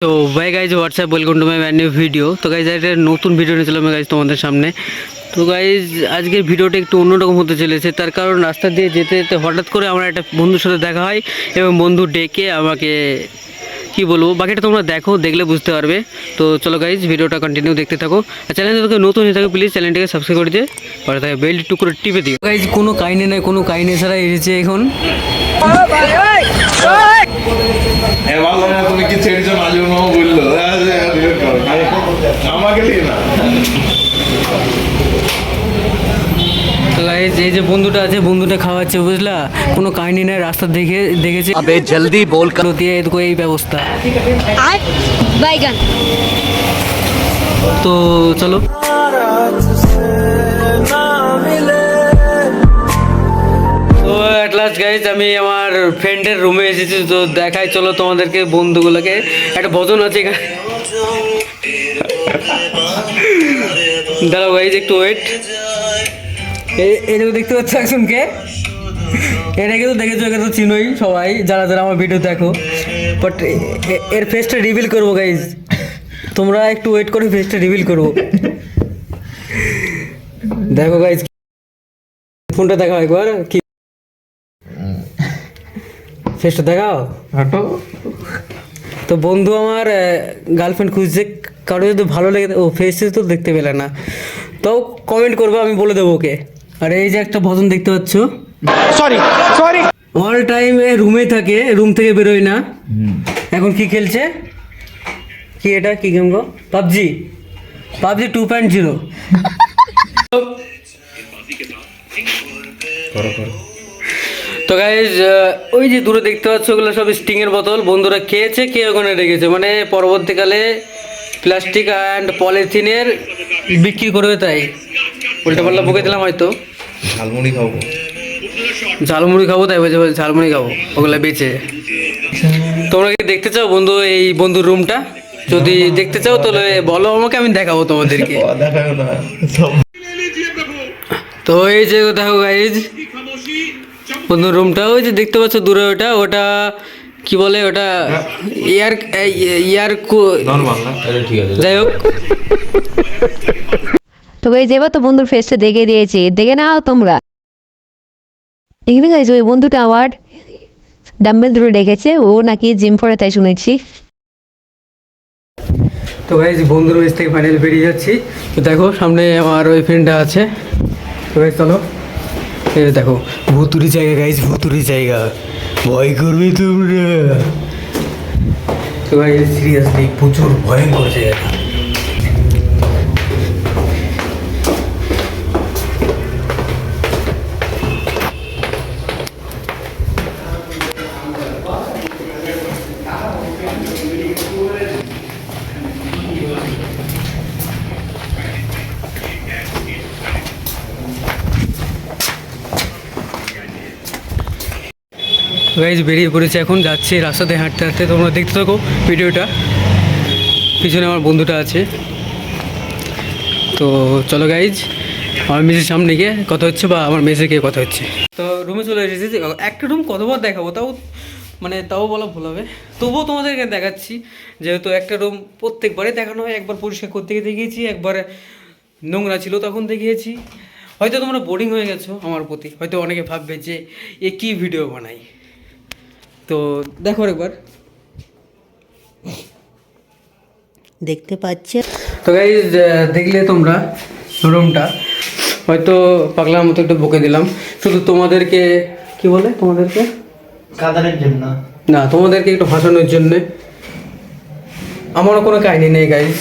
তো ভাই guys WhatsApp welcome to my new video. তো গাইজ একটা নতুন ভিডিও নিয়েছিলাম গাইজ তোমাদের সামনে। তো গাইজ আজকের ভিডিওটা একটু অন্যরকম হতে চলেছে, তার কারণ রাস্তা দিয়ে যেতে যেতে হঠাৎ করে আমার একটা বন্ধুর সাথে দেখা হয় এবং বন্ধু ডেকে আমাকে কি বলবো, বাকিটা তোমরা দেখো, দেখলে বুঝতে পারবে। তো চলো গাইজ ভিডিওটা কন্টিনিউ দেখতে থাকো। আর চ্যানেলটা তোকে নতুন হয়ে থাকে প্লিজ চ্যানেলটাকে সাবস্ক্রাইব করে দিয়ে পরে থাকে বেল টু করে টিপে দিও। গাইজ কোনো কাহিনী নাই, কোনো কাহিনী ছাড়া এসেছে এখন। তুমি কি ছেড়েছো মাঝে মামা বললো আমাকে না। তো গাইজ এই যে বন্ধুটা আছে, বন্ধুটা খাওয়াচ্ছে বুঝলা, কোনো কাহিনী নেই, রাস্তা দেখেছে अबे जल्दी बोल कर দিয়ে এই ব্যবস্থা। বাইগান। তো চলো তো অ্যাট লাস্ট গাইজ আমি আমার ফ্রেন্ডের রুমে এসেছি। তো দেখাই চলো তোমাদেরকে বন্ধুগুলোকে। একটা ভজন আছে এখানে, দাঁড়াও গাইজ একটু ওয়েট। এইটাকে দেখতে পাচ্ছ একজনকে, এটাকে তো দেখেছো, একে তো চিনোই সবাই যারা যারা আমার ভিডিও দেখো, বাট এর ফেসটা রিভিল করবো গাইজ, তোমরা একটু ওয়েট করে ফেসটা রিভিল করবো। দেখো গাইজ, ফোনটা দেখাও একবার, কি ফেসটা দেখাও। তো বন্ধু আমার গার্লফ্রেন্ড খুঁজছে, কারো যদি ভালো লেগে ও ফেসে তো দেখতে পেলে না, তো কমেন্ট করবো, আমি বলে দেবো ওকে। আর এই যে একটা ভজন দেখতে পাচ্ছ, सॉरी অল টাইম রুমে থাকে, রুম থেকে বেরোয় না। এখন কি খেলছে, কি এটা কি গেম গো? পাবজি 2.0। তো গাইজ ওই যে দূরে দেখতে পাচ্ছ ওগুলো সব স্টিংয়ের বোতল, বন্ধুরা খেয়েছে, কে ওখানে রেখেছে, মানে পরবর্তীকালে প্লাস্টিক অ্যান্ড পলিথিনের বিক্রি করবে, তাই উল্টা পাল্টা বকে দিলাম হয়তো। ঝালমুড়ি খাবো, ঝালমুড়ি খাবো, তাই বলছে ঝালমুড়ি খাবো ওগুলো বেচে। তোমরা কি দেখতে চাও বন্ধু এই বন্ধুর রুমটা? যদি দেখতে চাও তাহলে বলো আমাকে, আমি দেখাবো তোমাদেরকে। দেখাও না। তো এই যে দেখো গাইজ বন্ধুর রুমটা, ওই যে দেখতে পাচ্ছ দূরে, ওটা ওটা কি বলে, ওটা এয়ার নরমাল না, এটা ঠিক আছে। যাই হোক, তো গাইজ এবার তো বন্ধুর ফেসটা দেখে দিয়েছি, দেখে নাও তোমরা। এখানে গাইজ ওই বন্ধুটা আমার ডাম্বেল ধরে রেখেছে, ও নাকি জিম করে তাই শুনেছি। তো গাইজ বন্ধুর বেশ থেকে ফাইনালি বেরিয়ে যাচ্ছি। তো দেখো সামনে আমার ওই ফ্রেন্ডটা আছে। তো গাইজ চলো, এই যে দেখো ভুতুরি জায়গা গাইজ, ভুতুরি জায়গা, ভয় করবে তোমরা। তো গাইজ সিরিয়াসলি প্রচুর ভয়ঙ্কর জায়গা। গাইজ বেরিয়ে পড়েছে, এখন যাচ্ছি রাস্তাতে হাঁটতে হাঁটতে, তোমরা দেখতে থাকো ভিডিওটা। পিছনে আমার বন্ধুটা আছে। তো চলো গাইজ, আমার মেসের সামনে গিয়ে কথা হচ্ছে, বা আমার মেসে গিয়ে কথা হচ্ছে। তো রুমে চলে এসেছি, একটা রুম কতবার দেখাবো, তাও বলা ভুল হবে, তবুও তোমাদেরকে দেখাচ্ছি, যেহেতু একটা রুম প্রত্যেকবারে দেখানো হয়। একবার পরিষ্কার করতে গিয়ে দেখিয়েছি, একবার নোংরা ছিল তখন দেখিয়েছি। হয়তো তোমরা বোরিং হয়ে গেছো আমার প্রতি, হয়তো অনেকে ভাববে যে এ কী ভিডিও বানাই। তো দেখো একবার, দেখতে পাচ্ছে তো গাইজ, দেখলে তোমরা রুমটা, হয়তো পাগলার মতো একটু বকে দিলাম, শুধু তোমাদেরকে কি বলে, তোমাদেরকে কাদারের জন্য না, তোমাদেরকে একটু হাসানোর জন্য। আমারও কোনো কাহিনী নেই গাইজ।